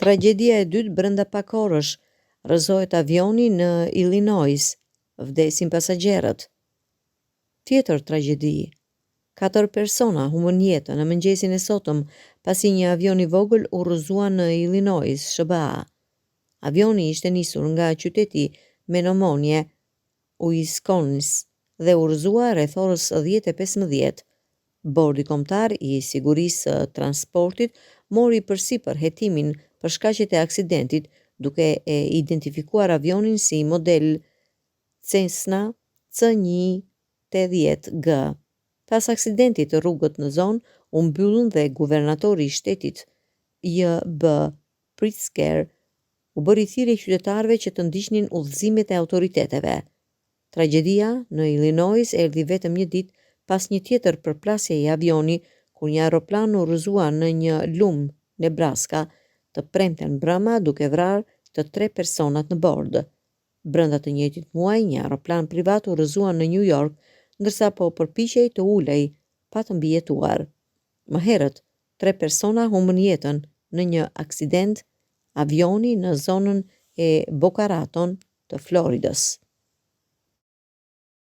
Tragjedia e dytë brenda pak orësh, rrëzohet avioni në Illinois, vdesin pasagerët. Tjetër tragjedi. 4 persona humbën jetën në mëngjesin e sotëm pasi një avion i vogël u rrëzua në Illinois, SBA. Avioni ishte nisur nga qyteti Menomonee, Wisconsin, dhe u rrëzua rreth orës 10:15. Bordi kombëtar i sigurisë së transportit mori përsipër hetimin për shkaqet e aksidentit, duke e identifikuar avionin si model Cessna C-180G. Pas aksidentit, rrugët në zonë u mbyllën dhe guvernatori i shtetit J.B. Pritzker u bëri thirrje qytetarëve që të ndiqnin udhëzimet e autoriteteve. Tragjedia në Illinois erdhi vetëm një ditë pas një tjetër përplasje e avioni, kur një aeroplan u rrëzua në një lum, Nebraska, të premten mbrëma, duke vrarë të 3 personat në bord. Brenda të njëjtit muaji, një aeroplan privat u rrëzua në New York, ndërsa po përpiqej të ulej pa të mbijetuar. Më herët, 3 persona humbën jetën në një aksident avioni në zonën e Boca Raton të Floridës.